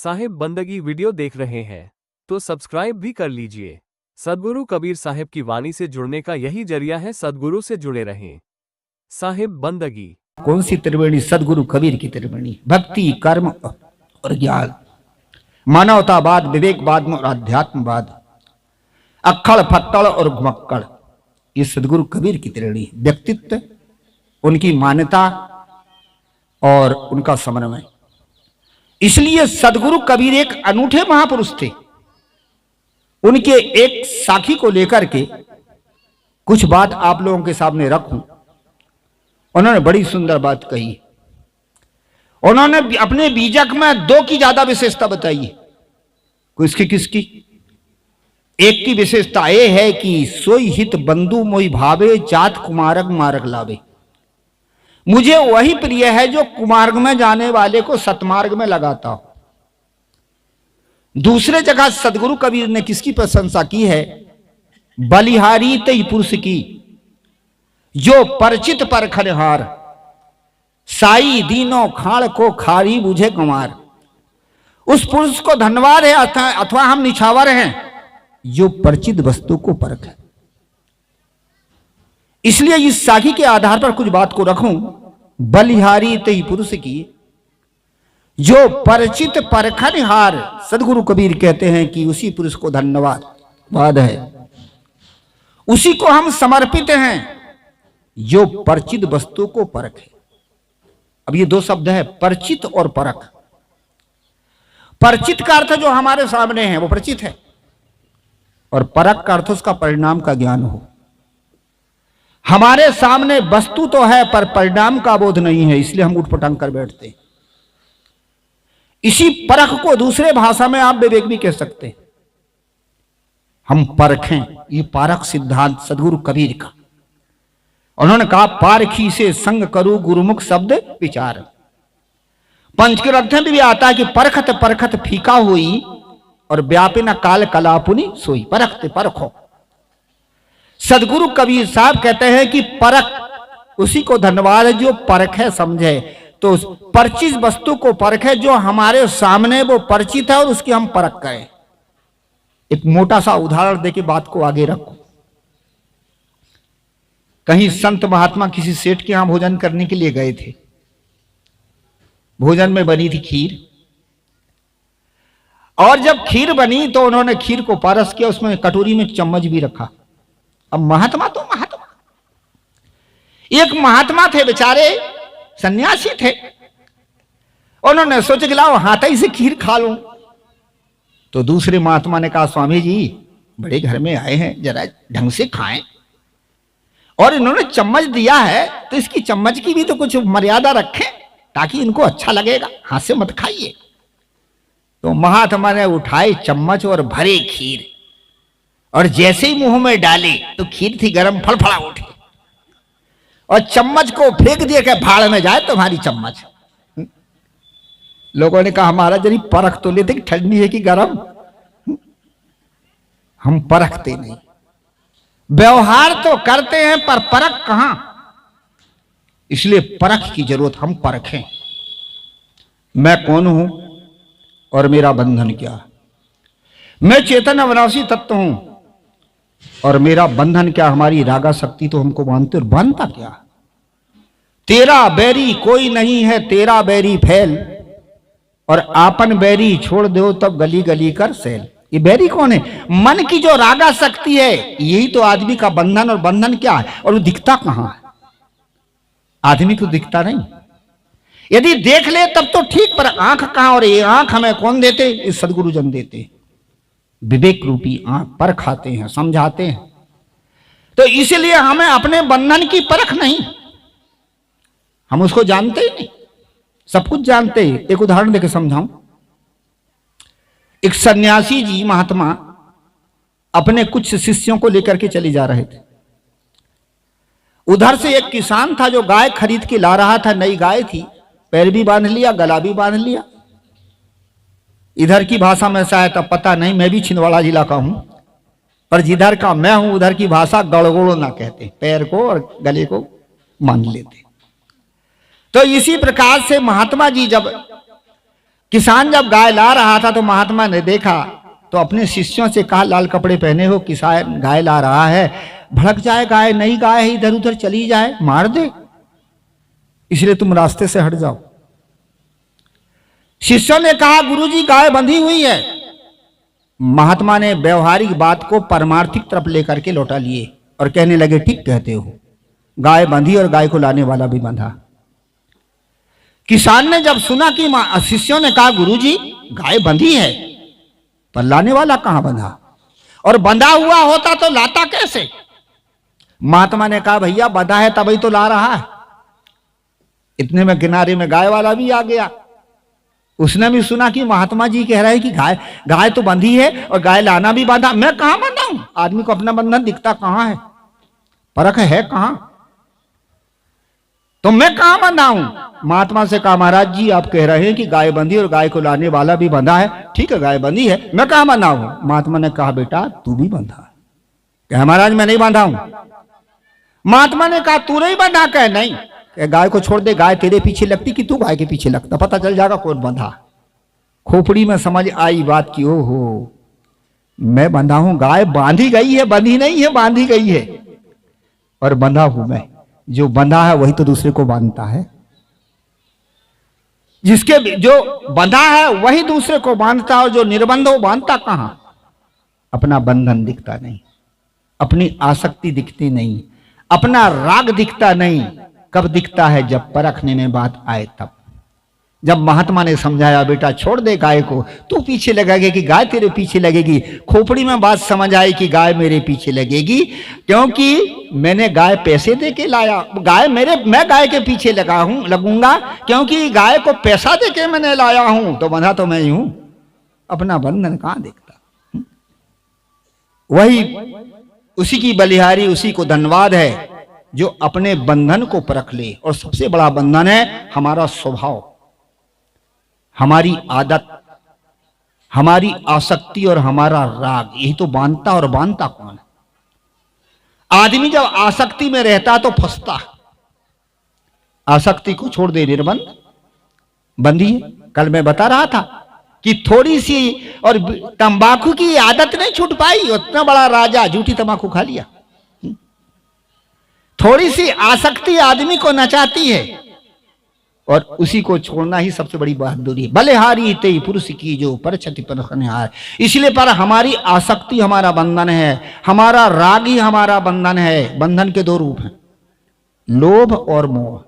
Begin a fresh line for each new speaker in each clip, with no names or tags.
साहिब बंदगी वीडियो देख रहे हैं तो सब्सक्राइब भी कर लीजिए। सद्गुरु कबीर साहिब की वाणी से जुड़ने का यही जरिया है, सद्गुरु से जुड़े रहें। साहिब बंदगी
कौन सी त्रिवेणी? सद्गुरु कबीर की त्रिवेणी। भक्ति, कर्म और ज्ञान, मानवतावाद, विवेकवाद और अध्यात्मवाद, अक्खड़ फक्कड़ और घुमक्कड़, ये सद्गुरु कबीर की त्रिवेणी। व्यक्तित्व, उनकी मान्यता और उनका समन्वय। इसलिए सद्गुरु कबीर एक अनूठे महापुरुष थे। उनके एक साखी को लेकर के कुछ बात आप लोगों के सामने रखूं। उन्होंने बड़ी सुंदर बात कही। उन्होंने अपने बीजक में दो की ज्यादा विशेषता बताई है। किसकी किसकी? एक की विशेषता यह है कि सोई हित बंधु मोहि भावे, जात कुमार्ग मार्ग लावे। मुझे वही प्रिय है जो कुमार्ग में जाने वाले को सतमार्ग में लगाता हो। दूसरे जगह सदगुरु कबीर ने किसकी प्रशंसा की है? बलिहारी तई पुरुष की, जो परिचित परखनहार, साई दीनो खाड़ को खारी बुझे कुमार। उस पुरुष को धन्यवाद है अथवा हम निछावर हैं जो परिचित वस्तु को परखे। इसलिए इस साखी के आधार पर कुछ बात को रखूं। बलिहारी तई पुरुष की, जो परिचित परखनहार, सदगुरु कबीर कहते हैं कि उसी पुरुष को धन्यवाद है, उसी को हम समर्पित हैं जो परिचित वस्तु को परखे। अब ये दो शब्द है, परिचित और परख। परिचित का अर्थ जो हमारे सामने है वो परिचित है, और परख का अर्थ उसका परिणाम का ज्ञान हो। हमारे सामने वस्तु तो है पर परिणाम का बोध नहीं है, इसलिए हम उठपटांग कर बैठते हैं। इसी परख को दूसरे भाषा में आप विवेक भी कह सकते हैं। हम परखें, ये पारख सिद्धांत सदगुरु कबीर का। उन्होंने कहा, पारखी से संग करूं गुरुमुख शब्द विचार। पंचग्रंथ में भी आता है कि परखत परखत फीका हुई और व्यापिन काल कलापुनी सोई। परखते परखो। सदगुरु कबीर साहब कहते हैं कि परख उसी को धन्यवाद है जो परखे, समझे। तो परिचित वस्तु को परखे, जो हमारे सामने वो परिचित है और उसकी हम परख करें। एक मोटा सा उदाहरण देके बात को आगे रखो। कहीं संत महात्मा किसी सेठ के यहां भोजन करने के लिए गए थे। भोजन में बनी थी खीर, और जब खीर बनी तो उन्होंने खीर को पारस किया, उसमें कटोरी में चम्मच भी रखा। अब महात्मा तो महात्मा, एक महात्मा थे बेचारे, सन्यासी थे। उन्होंने सोचा कि लाओ हाथ ही से खीर खा लूं। तो दूसरे महात्मा ने कहा, स्वामी जी बड़े घर में आए हैं, जरा ढंग से खाएं, और इन्होंने चम्मच दिया है तो इसकी चम्मच की भी तो कुछ मर्यादा रखें ताकि इनको अच्छा लगेगा, हाथ से मत खाइए। तो महात्मा ने उठाई चम्मच और भरे खीर, और जैसे ही मुंह में डाली तो खीर थी गरम, फड़फड़ा उठी, और चम्मच को फेंक दिया कि भाड़ में जाए तुम्हारी चम्मच। लोगों ने कहा, महाराज जरी परख तो लेते कि ठंडी है कि गरम। हम परखते नहीं, व्यवहार तो करते हैं पर परख कहां। इसलिए परख की जरूरत, हम परखें। मैं कौन हूं और मेरा बंधन क्या? मैं चेतन अविनाशी तत्व हूं और मेरा बंधन क्या? हमारी रागा शक्ति तो हमको बांधते, और बांधता क्या? तेरा बैरी कोई नहीं है, तेरा बैरी फैल, और आपन बैरी छोड़ दो तब गली गली कर सैल। ये बैरी कौन है? मन की जो रागा शक्ति है, यही तो आदमी का बंधन। और बंधन क्या है? और वो दिखता कहां है? आदमी को दिखता नहीं। यदि देख ले तब तो ठीक, पर आंख कहां? और ये आंख हमें कौन देते? ये सदगुरु जन देते। विवेक रूपी आंख पर खाते हैं, समझाते हैं। तो इसलिए हमें अपने बंधन की परख नहीं, हम उसको जानते ही नहीं। सब कुछ जानते हैं। एक उदाहरण देकर समझाऊं। एक सन्यासी जी महात्मा अपने कुछ शिष्यों को लेकर के चले जा रहे थे। उधर से एक किसान था जो गाय खरीद के ला रहा था। नई गाय थी, पैर भी बांध लिया, गला भी बांध लिया। इधर की भाषा में शायद अब पता नहीं, मैं भी छिंदवाड़ा जिला का हूं, पर जिधर का मैं हूं उधर की भाषा गड़गोड़ो ना कहते, पैर को और गले को बांध लेते। तो इसी प्रकार से महात्मा जी जब किसान जब गाय ला रहा था तो महात्मा ने देखा तो अपने शिष्यों से कहा, लाल कपड़े पहने हो, किसान गाय ला रहा है, भड़क जाए गाय, नई गाय है, इधर उधर चली जाए, मार दे, इसलिए तुम रास्ते से हट जाओ। शिष्यों ने कहा, गुरुजी गाय बंधी हुई है। महात्मा ने व्यवहारिक बात को परमार्थिक तरफ लेकर के लौटा लिए और कहने लगे, ठीक कहते हो, गाय बंधी और गाय को लाने वाला भी बंधा। किसान ने जब सुना कि शिष्यों ने कहा, गुरुजी गाय बंधी है पर लाने वाला कहां बंधा, और बंधा हुआ होता तो लाता कैसे? महात्मा ने कहा, भैया बंधा है तभी तो ला रहा है। इतने में किनारे में गाय वाला भी आ गया। उसने भी सुना कि महात्मा जी कह रहे हैं कि गाय तो बंधी है और गाय लाना भी बांधा। मैं कहां बंधा हूं? आदमी को अपना बंधन दिखता कहां है, परख है कहां, तो मैं कहां बंधा हूं? महात्मा से कहा, महाराज जी आप कह रहे हैं कि गाय बंधी और गाय को लाने वाला भी बंधा है, ठीक है गाय बंधी है, मैं कहां बंधा हूं? महात्मा ने कहा, बेटा तू भी बंधा है। कहा, महाराज मैं नहीं बंधा हूं। महात्मा ने कहा, तू नहीं बंधा? कह नहीं। गाय को छोड़ दे, गाय तेरे पीछे लगती कि तू गाय के पीछे लगता, पता चल जाएगा कौन बंधा। खोपड़ी में समझ आई बात की, ओहो मैं बंधा हूं, गाय बांधी गई है, बंधी नहीं है, बांधी गई है और बंधा हूं मैं। जो बंधा है वही तो दूसरे को बांधता है, जिसके जो बंधा है वही दूसरे को बांधता है, और जो निर्बंध हो बांधता कहां? अपना बंधन दिखता नहीं, अपनी आसक्ति दिखती नहीं, अपना राग दिखता नहीं। कब दिखता है? जब परखने में बात आए तब। जब महात्मा ने समझाया, बेटा छोड़ दे गाय को, तू पीछे लगेगी कि गाय तेरे पीछे लगेगी। खोपड़ी में बात समझ आई कि गाय मेरे पीछे लगेगी, क्योंकि मैंने गाय पैसे दे के लाया। मैं गाय के पीछे लगूंगा क्योंकि गाय को पैसा दे के मैंने लाया हूं, तो बंधा तो मैं ही हूं। अपना बंधन कहां दिखता? वही उसी की बलिहारी, उसी को धन्यवाद है जो अपने बंधन को परख ले। और सबसे बड़ा बंधन है हमारा स्वभाव, हमारी आदत, हमारी आसक्ति और हमारा राग। यही तो बांधता, और बांधता कौन है? आदमी जब आसक्ति में रहता तो फंसता। आसक्ति को छोड़ दे, निर्बंध बंधी है। कल मैं बता रहा था कि थोड़ी सी और तंबाकू की आदत नहीं छूट पाई, उतना बड़ा राजा झूठी तंबाकू खा लिया। थोड़ी सी आसक्ति आदमी को नचाती है, और उसी को छोड़ना ही सबसे बड़ी बहादुरी है। बलिहारी ते पुरुष की जो परछति परखनिहार। इसलिए पर हमारी आसक्ति हमारा बंधन है, हमारा राग ही हमारा बंधन है। बंधन के दो रूप हैं, लोभ और मोह।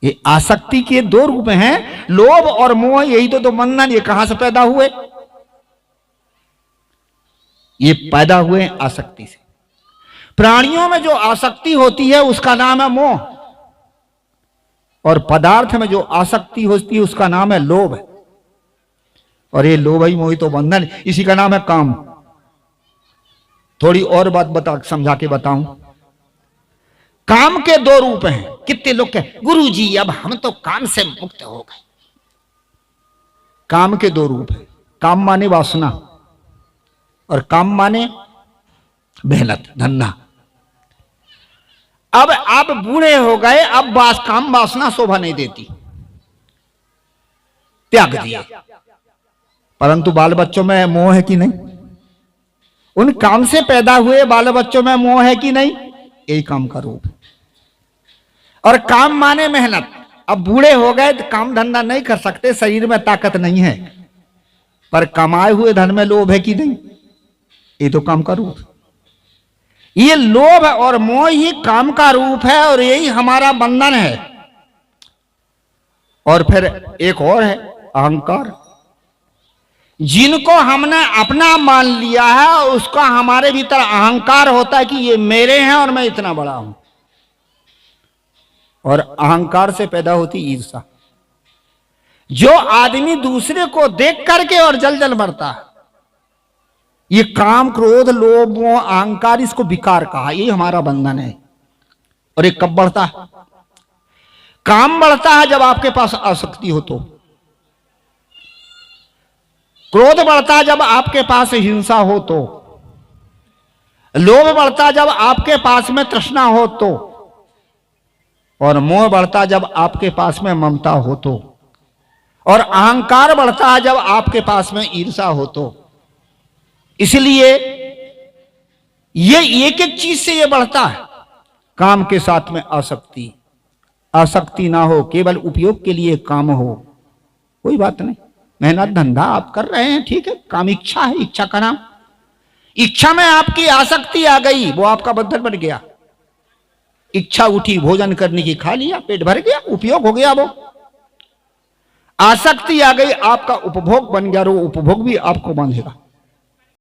ये आसक्ति के दो रूप हैं, लोभ और मोह। यही तो बंधन। ये कहां से पैदा हुए? ये पैदा हुए आसक्ति से। प्राणियों में जो आसक्ति होती है उसका नाम है मोह, और पदार्थ में जो आसक्ति होती है उसका नाम है लोभ। और ये लोभ ही मोह तो बंधन, इसी का नाम है काम। थोड़ी और बात समझा के बताऊं। काम के दो रूप हैं। कितने लोग कहे, गुरुजी अब हम तो काम से मुक्त हो गए। काम के दो रूप हैं। काम माने वासना, और काम माने मेहनत, धंधा। अब आप बूढ़े हो गए, अब काम वासना शोभा नहीं देती, त्याग दिया। परंतु बाल बच्चों में मोह है कि नहीं? उन काम से पैदा हुए बाल बच्चों में मोह है कि नहीं? यही काम का रूप है। और काम माने मेहनत। अब बूढ़े हो गए तो काम धंधा नहीं कर सकते, शरीर में ताकत नहीं है, पर कमाए हुए धन में लोभ है कि नहीं? ये तो काम का रूप है। ये लोभ और मोह ही काम का रूप है, और यही हमारा बंधन है। और फिर एक और है अहंकार। जिनको हमने अपना मान लिया है, उसका हमारे भीतर अहंकार होता है कि ये मेरे हैं और मैं इतना बड़ा हूं। और अहंकार से पैदा होती ईर्ष्या। जो आदमी दूसरे को देख करके और जल जल मरता है, ये काम, क्रोध, लोभ, मोह, अहंकार, इसको विकार कहा। ये हमारा बंधन है। और ये कब बढ़ता है? काम बढ़ता है जब आपके पास आसक्ति हो तो। क्रोध बढ़ता है जब आपके पास हिंसा हो तो। लोभ बढ़ता जब आपके पास में तृष्णा हो तो। और मोह बढ़ता जब आपके पास में ममता हो तो। और अहंकार बढ़ता है जब आपके पास में ईर्ष्या हो तो। इसलिए ये एक एक चीज से ये बढ़ता है। काम के साथ में आसक्ति, आसक्ति ना हो, केवल उपयोग के लिए काम हो, कोई बात नहीं, मेहनत धंधा आप कर रहे हैं, ठीक है, काम इच्छा है, इच्छा का नाम। इच्छा में आपकी आसक्ति आ गई, वो आपका बंधन बन गया। इच्छा उठी भोजन करने की, खा लिया, पेट भर गया, उपयोग हो गया। वो आसक्ति आ गई, आपका उपभोग बन गया, वो उपभोग भी आपको बांधेगा।